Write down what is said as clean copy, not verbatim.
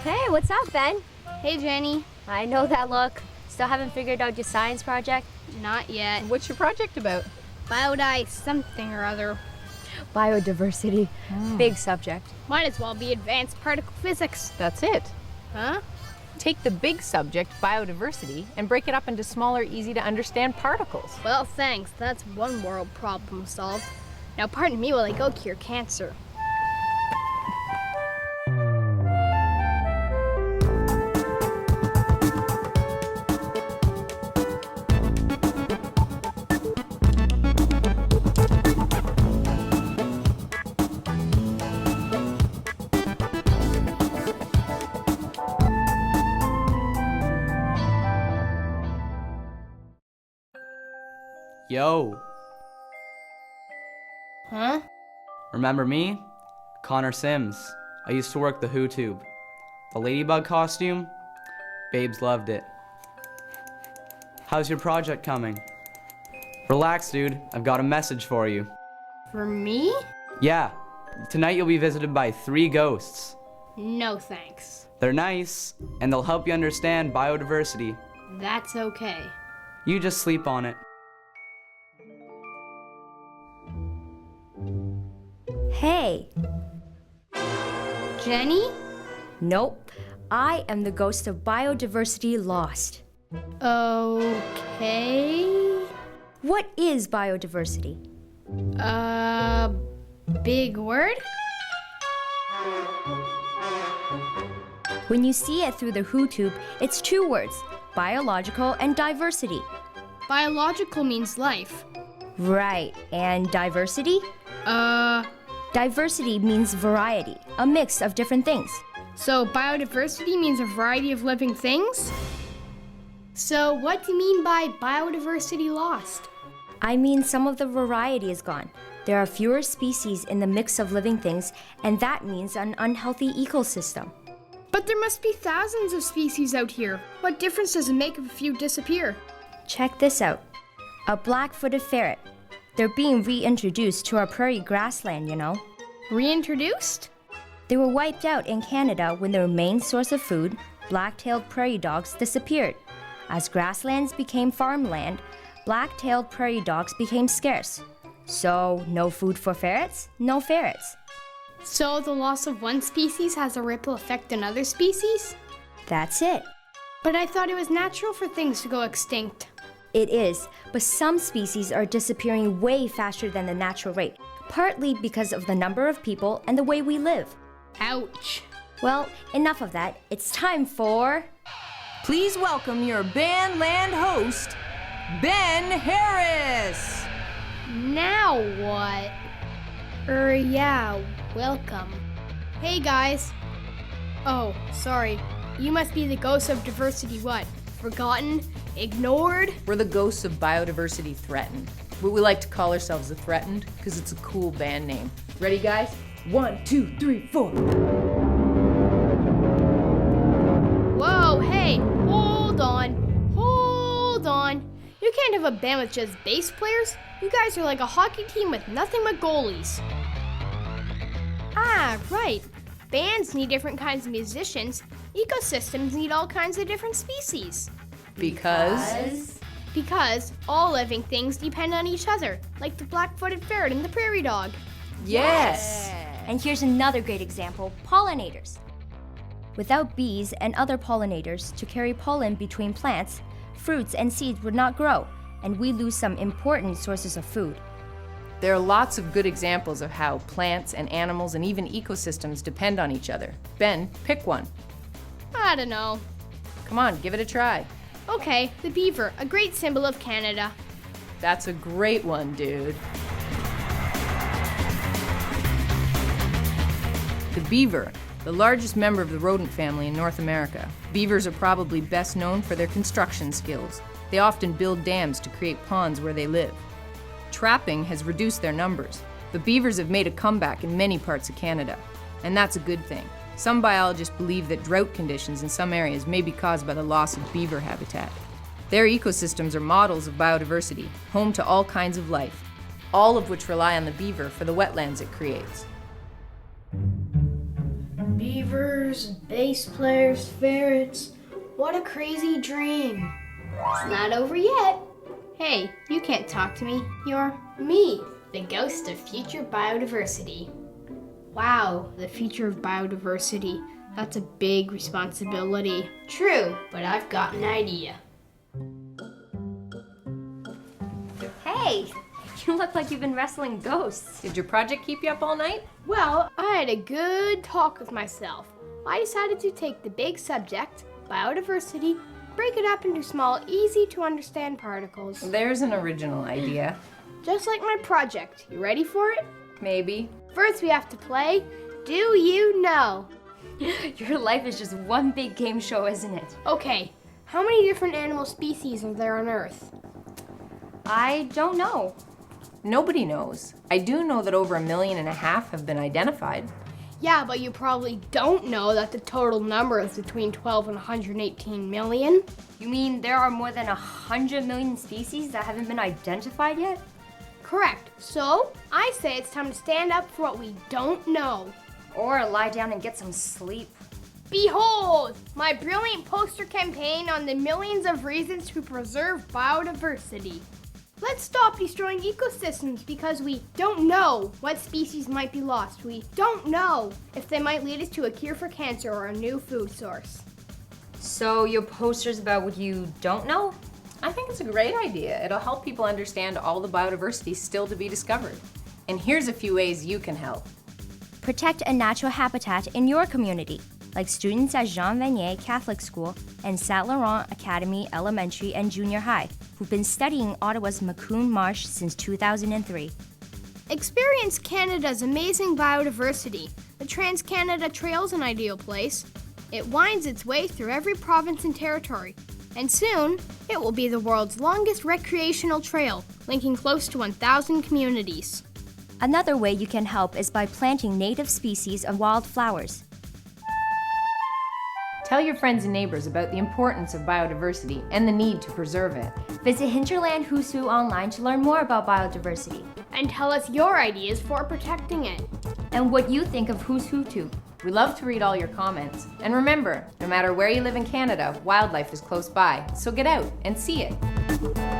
Hey, what's up, Ben? Hey, Jenny. I know that look. Still haven't figured out your science project? Not yet. What's your project about? Biodiversity something or other. Biodiversity. Big subject. Might as well be advanced particle physics. That's it. Huh? Take the big subject, biodiversity, and break it up into smaller, easy-to-understand particles. Well, thanks. That's one world problem solved. Now, pardon me while I go cure cancer. Yo, Huh? remember me? Connor Sims. I used to work the Who Tube. The ladybug costume? Babes loved it. How's your project coming? Relax, dude. I've got a message for you. For me? Yeah, tonight you'll be visited by 3 ghosts. No, thanks. They're nice, and they'll help you understand biodiversity. That's okay. You just sleep on it. Hey. Jenny? Nope. I am the ghost of biodiversity lost. Okay. What is biodiversity? Big word? When you see it through the Who tube, it's 2 words, biological and diversity. Biological means life. Right, and diversity? Diversity means variety, a mix of different things. So biodiversity means a variety of living things? So what do you mean by biodiversity lost? I mean some of the variety is gone. There are fewer species in the mix of living things, and that means an unhealthy ecosystem. But there must be thousands of species out here. What difference does it make if a few disappear? Check this out. A black-footed ferret. They're being reintroduced to our prairie grassland, you know. Reintroduced? They were wiped out in Canada when their main source of food, black-tailed prairie dogs, disappeared. As grasslands became farmland, black-tailed prairie dogs became scarce. So, no food for ferrets, no ferrets. So the loss of one species has a ripple effect on other species? That's it. But I thought it was natural for things to go extinct. It is, but some species are disappearing way faster than the natural rate, partly because of the number of people and the way we live. Ouch. Well, enough of that. It's time for... Please welcome your Bandland host, Ben Harris. Now what? Yeah, welcome. Hey guys. Oh, sorry. You must be the ghost of diversity what? Forgotten? Ignored? We're the ghosts of biodiversity threatened. But we like to call ourselves the Threatened because it's a cool band name. Ready, guys? 1, 2, 3, 4. Whoa, hey, hold on. Hold on. You can't have a band with just bass players. You guys are like a hockey team with nothing but goalies. Ah, right. Bands need different kinds of musicians. Ecosystems need all kinds of different species. Because All living things depend on each other, like the black-footed ferret and the prairie dog. Yes. And here's another great example, pollinators. Without bees and other pollinators to carry pollen between plants, fruits and seeds would not grow, and we lose some important sources of food. There are lots of good examples of how plants and animals and even ecosystems depend on each other. Ben, pick one. I don't know. Come on, give it a try. Okay, the beaver, a great symbol of Canada. That's a great one, dude. The beaver, the largest member of the rodent family in North America. Beavers are probably best known for their construction skills. They often build dams to create ponds where they live. Trapping has reduced their numbers, but beavers have made a comeback in many parts of Canada, and that's a good thing. Some biologists believe that drought conditions in some areas may be caused by the loss of beaver habitat. Their ecosystems are models of biodiversity, home to all kinds of life, all of which rely on the beaver for the wetlands it creates. beavers, bass players, ferrets. What a crazy dream. It's not over yet. Hey, you can't talk to me. You're me, the ghost of future biodiversity. Wow, the future of biodiversity. That's a big responsibility. True, but I've got an idea. Hey, you look like you've been wrestling ghosts. Did your project keep you up all night? Well, I had a good talk with myself. I decided to take the big subject, biodiversity, break it up into small, easy to understand particles. There's an original idea. Just like my project. You ready for it? Maybe. First we have to play Do You Know? Your life is just one big game show, isn't it? Okay, how many different animal species are there on Earth? I don't know. Nobody knows. I do know that over 1.5 million have been identified. Yeah, but you probably don't know that the total number is between 12 and 118 million. You mean there are more than 100 million species that haven't been identified yet? Correct. So, I say it's time to stand up for what we don't know. Or lie down and get some sleep. Behold, my brilliant poster campaign on the millions of reasons to preserve biodiversity. Let's stop destroying ecosystems because we don't know what species might be lost. We don't know if they might lead us to a cure for cancer or a new food source. So your poster's about what you don't know? I think it's a great idea. It'll help people understand all the biodiversity still to be discovered. And here's a few ways you can help. Protect a natural habitat in your community, like students at Jean Vanier Catholic School and Saint Laurent Academy Elementary and Junior High, who've been studying Ottawa's Macun Marsh since 2003. Experience Canada's amazing biodiversity. The Trans-Canada Trail's an ideal place. It winds its way through every province and territory, and soon it will be the world's longest recreational trail, linking close to 1,000 communities. Another way you can help is by planting native species of wildflowers. Tell your friends and neighbors about the importance of biodiversity and the need to preserve it. Visit Hinterland Who's Who online to learn more about biodiversity And tell us your ideas for protecting it. and what you think of Who's Who Tube. We love to read all your comments. And remember, no matter where you live in Canada, wildlife is close by, so get out and see it.